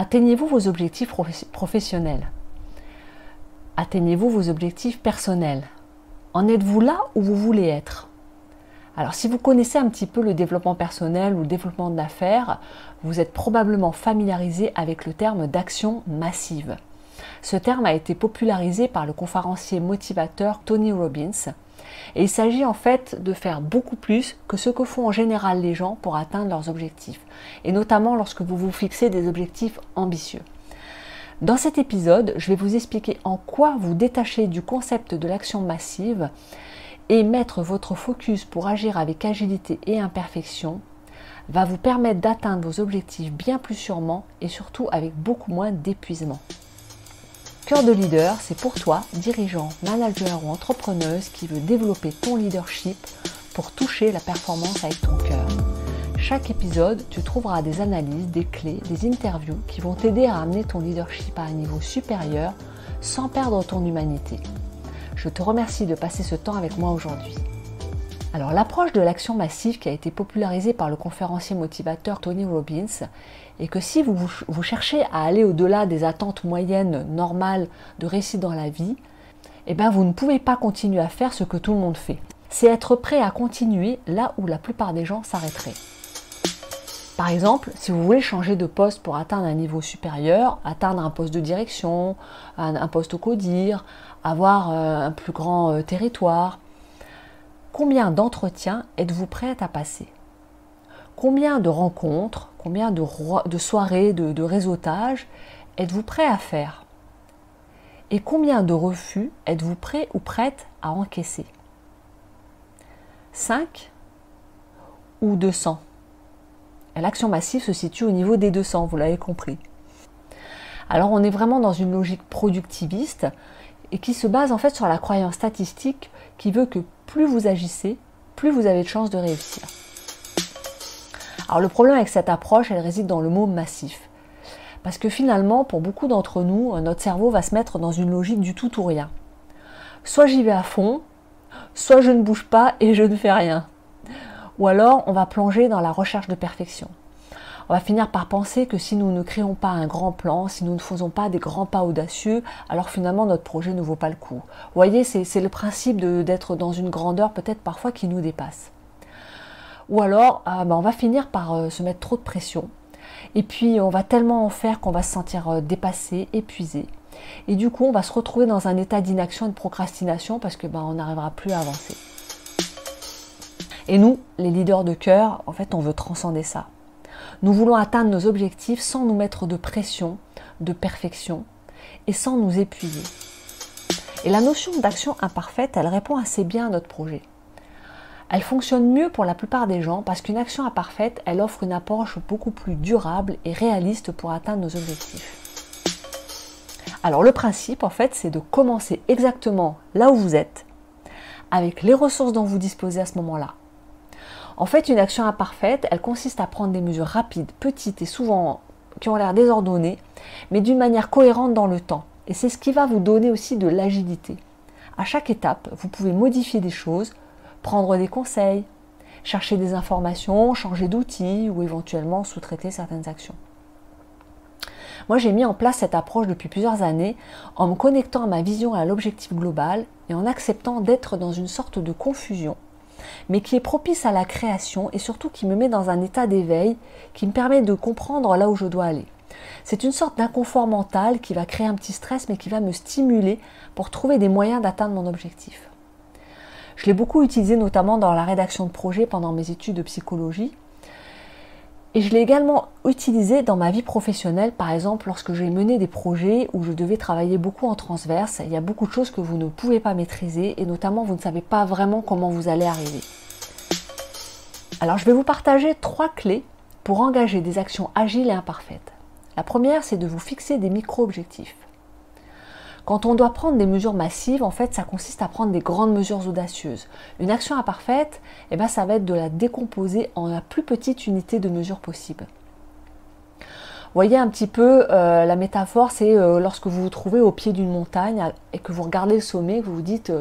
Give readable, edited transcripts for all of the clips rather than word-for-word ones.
Atteignez-vous vos objectifs professionnels? Atteignez-vous vos objectifs personnels? En êtes-vous là où vous voulez être? Alors si vous connaissez un petit peu le développement personnel ou le développement d'affaires, vous êtes probablement familiarisé avec le terme d'action massive. Ce terme a été popularisé par le conférencier motivateur Tony Robbins. Et il s'agit en fait de faire beaucoup plus que ce que font en général les gens pour atteindre leurs objectifs. Et notamment lorsque vous vous fixez des objectifs ambitieux. Dans cet épisode, je vais vous expliquer en quoi vous détacher du concept de l'action massive et mettre votre focus pour agir avec agilité et imperfection va vous permettre d'atteindre vos objectifs bien plus sûrement et surtout avec beaucoup moins d'épuisement. Cœur de leader, c'est pour toi, dirigeant, manager ou entrepreneuse qui veut développer ton leadership pour toucher la performance avec ton cœur. Chaque épisode, tu trouveras des analyses, des clés, des interviews qui vont t'aider à amener ton leadership à un niveau supérieur sans perdre ton humanité. Je te remercie de passer ce temps avec moi aujourd'hui. Alors l'approche de l'action massive qui a été popularisée par le conférencier motivateur Tony Robbins est que si vous cherchez à aller au-delà des attentes moyennes normales de réussite dans la vie, eh bien vous ne pouvez pas continuer à faire ce que tout le monde fait. C'est être prêt à continuer là où la plupart des gens s'arrêteraient. Par exemple, si vous voulez changer de poste pour atteindre un niveau supérieur, atteindre un poste de direction, un poste au CODIR, avoir un plus grand territoire, combien d'entretiens êtes-vous prête à passer? Combien de rencontres, combien de soirées, de réseautage êtes-vous prêt à faire? Et combien de refus êtes-vous prêt ou prête à encaisser? 5 ou 200? L'action massive se situe au niveau des 200, vous l'avez compris. Alors on est vraiment dans une logique productiviste et qui se base en fait sur la croyance statistique qui veut que plus vous agissez, plus vous avez de chances de réussir. Alors le problème avec cette approche, elle réside dans le mot massif. Parce que finalement, pour beaucoup d'entre nous, notre cerveau va se mettre dans une logique du tout ou rien. Soit j'y vais à fond, soit je ne bouge pas et je ne fais rien. Ou alors on va plonger dans la recherche de perfection. On va finir par penser que si nous ne créons pas un grand plan, si nous ne faisons pas des grands pas audacieux, alors finalement notre projet ne vaut pas le coup. Vous voyez, c'est le principe d'être dans une grandeur peut-être parfois qui nous dépasse. Ou alors on va finir par se mettre trop de pression. Et puis on va tellement en faire qu'on va se sentir dépassé, épuisé. Et du coup on va se retrouver dans un état d'inaction et de procrastination parce que on n'arrivera plus à avancer. Et nous, les leaders de cœur, en fait, on veut transcender ça. Nous voulons atteindre nos objectifs sans nous mettre de pression, de perfection et sans nous épuiser. Et la notion d'action imparfaite, elle répond assez bien à notre projet. Elle fonctionne mieux pour la plupart des gens parce qu'une action imparfaite, elle offre une approche beaucoup plus durable et réaliste pour atteindre nos objectifs. Alors le principe, en fait, c'est de commencer exactement là où vous êtes, avec les ressources dont vous disposez à ce moment-là. En fait, une action imparfaite, elle consiste à prendre des mesures rapides, petites et souvent qui ont l'air désordonnées, mais d'une manière cohérente dans le temps. Et c'est ce qui va vous donner aussi de l'agilité. À chaque étape, vous pouvez modifier des choses, prendre des conseils, chercher des informations, changer d'outils ou éventuellement sous-traiter certaines actions. Moi, j'ai mis en place cette approche depuis plusieurs années en me connectant à ma vision et à l'objectif global et en acceptant d'être dans une sorte de confusion, mais qui est propice à la création et surtout qui me met dans un état d'éveil qui me permet de comprendre là où je dois aller. C'est une sorte d'inconfort mental qui va créer un petit stress mais qui va me stimuler pour trouver des moyens d'atteindre mon objectif. Je l'ai beaucoup utilisé notamment dans la rédaction de projets pendant mes études de psychologie et je l'ai également utilisé dans ma vie professionnelle, par exemple lorsque j'ai mené des projets où je devais travailler beaucoup en transverse. Il y a beaucoup de choses que vous ne pouvez pas maîtriser et notamment vous ne savez pas vraiment comment vous allez arriver. Alors je vais vous partager 3 clés pour engager des actions agiles et imparfaites. La première, c'est de vous fixer des micro-objectifs. Quand on doit prendre des mesures massives, en fait, ça consiste à prendre des grandes mesures audacieuses. Une action imparfaite, ça va être de la décomposer en la plus petite unité de mesure possible. Vous voyez un petit peu la métaphore, c'est lorsque vous vous trouvez au pied d'une montagne et que vous regardez le sommet, que vous vous dites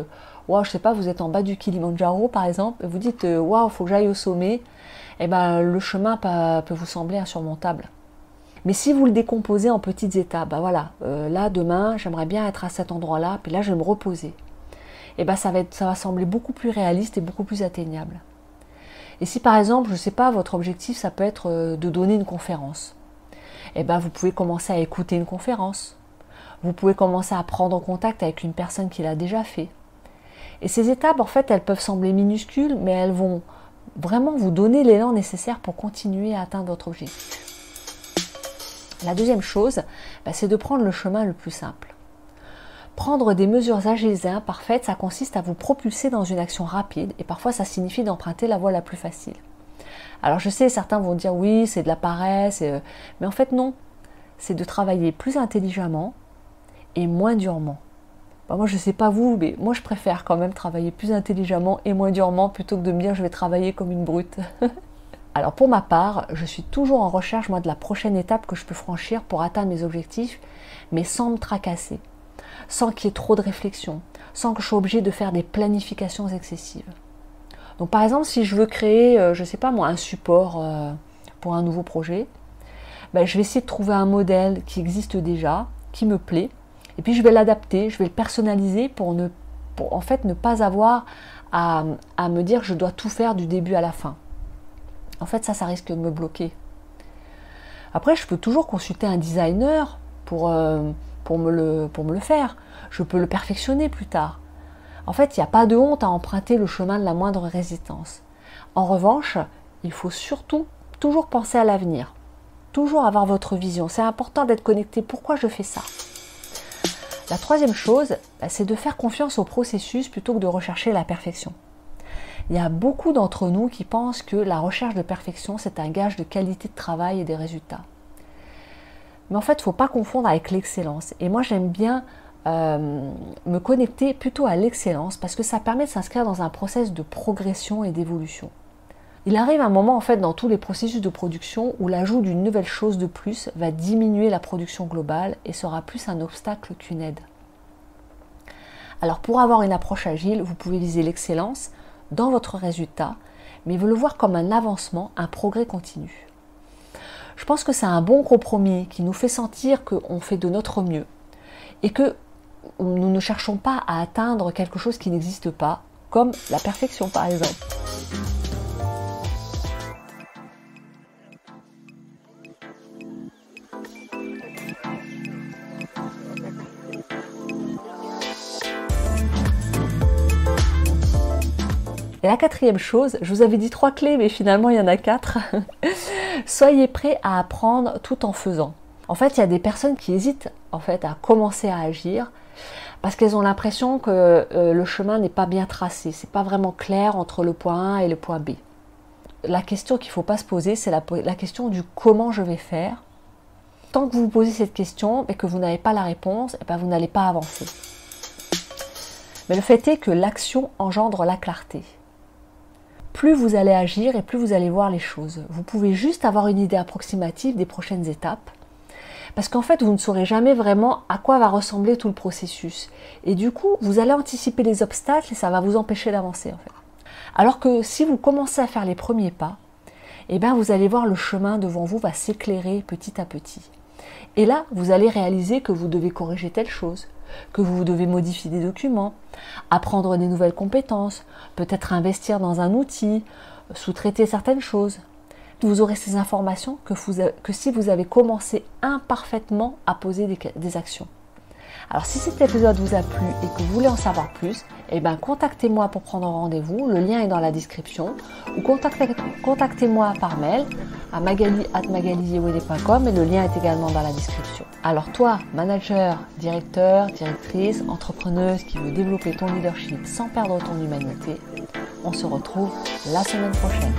waouh, je sais pas, vous êtes en bas du Kilimandjaro par exemple, et vous dites waouh, il faut que j'aille au sommet, le chemin peut vous sembler insurmontable. Mais si vous le décomposez en petites étapes, ben voilà, là demain j'aimerais bien être à cet endroit-là, puis là je vais me reposer. Et ben ça va sembler beaucoup plus réaliste et beaucoup plus atteignable. Et si par exemple, je ne sais pas, votre objectif ça peut être de donner une conférence, et ben vous pouvez commencer à écouter une conférence. Vous pouvez commencer à prendre contact avec une personne qui l'a déjà fait. Et ces étapes, en fait, elles peuvent sembler minuscules, mais elles vont vraiment vous donner l'élan nécessaire pour continuer à atteindre votre objectif. La deuxième chose, c'est de prendre le chemin le plus simple. Prendre des mesures agiles et imparfaites, ça consiste à vous propulser dans une action rapide, et parfois ça signifie d'emprunter la voie la plus facile. Alors je sais, certains vont dire oui, c'est de la paresse, mais en fait non, c'est de travailler plus intelligemment et moins durement. Moi je ne sais pas vous, mais moi je préfère quand même travailler plus intelligemment et moins durement plutôt que de me dire je vais travailler comme une brute. Alors pour ma part, je suis toujours en recherche moi de la prochaine étape que je peux franchir pour atteindre mes objectifs, mais sans me tracasser, sans qu'il y ait trop de réflexion, sans que je sois obligée de faire des planifications excessives. Donc par exemple, si je veux créer, je ne sais pas moi, un support pour un nouveau projet, je vais essayer de trouver un modèle qui existe déjà, qui me plaît, et puis je vais l'adapter, je vais le personnaliser pour en fait ne pas avoir à me dire que je dois tout faire du début à la fin. En fait, ça risque de me bloquer. Après, je peux toujours consulter un designer pour me le faire. Je peux le perfectionner plus tard. En fait, il n'y a pas de honte à emprunter le chemin de la moindre résistance. En revanche, il faut surtout toujours penser à l'avenir. Toujours avoir votre vision. C'est important d'être connecté. Pourquoi je fais ça ? La troisième chose, c'est de faire confiance au processus plutôt que de rechercher la perfection. Il y a beaucoup d'entre nous qui pensent que la recherche de perfection, c'est un gage de qualité de travail et des résultats. Mais en fait, il ne faut pas confondre avec l'excellence. Et moi, j'aime bien me connecter plutôt à l'excellence parce que ça permet de s'inscrire dans un processus de progression et d'évolution. Il arrive un moment, en fait, dans tous les processus de production où l'ajout d'une nouvelle chose de plus va diminuer la production globale et sera plus un obstacle qu'une aide. Alors, pour avoir une approche agile, vous pouvez viser l'excellence dans votre résultat, mais vous le voir comme un avancement, un progrès continu. Je pense que c'est un bon compromis qui nous fait sentir qu'on fait de notre mieux et que nous ne cherchons pas à atteindre quelque chose qui n'existe pas, comme la perfection par exemple. Et la quatrième chose, je vous avais dit 3 clés, mais finalement il y en a 4. Soyez prêts à apprendre tout en faisant. En fait, il y a des personnes qui hésitent en fait, à commencer à agir parce qu'elles ont l'impression que le chemin n'est pas bien tracé, c'est pas vraiment clair entre le point A et le point B. La question qu'il ne faut pas se poser, c'est la question du comment je vais faire. Tant que vous vous posez cette question et que vous n'avez pas la réponse, vous n'allez pas avancer. Mais le fait est que l'action engendre la clarté. Plus vous allez agir et plus vous allez voir les choses. Vous pouvez juste avoir une idée approximative des prochaines étapes. Parce qu'en fait, vous ne saurez jamais vraiment à quoi va ressembler tout le processus. Et du coup, vous allez anticiper les obstacles et ça va vous empêcher d'avancer en fait. Alors que si vous commencez à faire les premiers pas, vous allez voir le chemin devant vous va s'éclairer petit à petit. Et là, vous allez réaliser que vous devez corriger telle chose, que vous devez modifier des documents, apprendre des nouvelles compétences, peut-être investir dans un outil, sous-traiter certaines choses. Vous aurez ces informations que si vous avez commencé imparfaitement à poser des actions. Alors si cet épisode vous a plu et que vous voulez en savoir plus, contactez-moi pour prendre rendez-vous, le lien est dans la description, ou contactez-moi par mail à magali@magaliziewele.com et le lien est également dans la description. Alors toi, manager, directeur, directrice, entrepreneuse qui veut développer ton leadership sans perdre ton humanité, on se retrouve la semaine prochaine.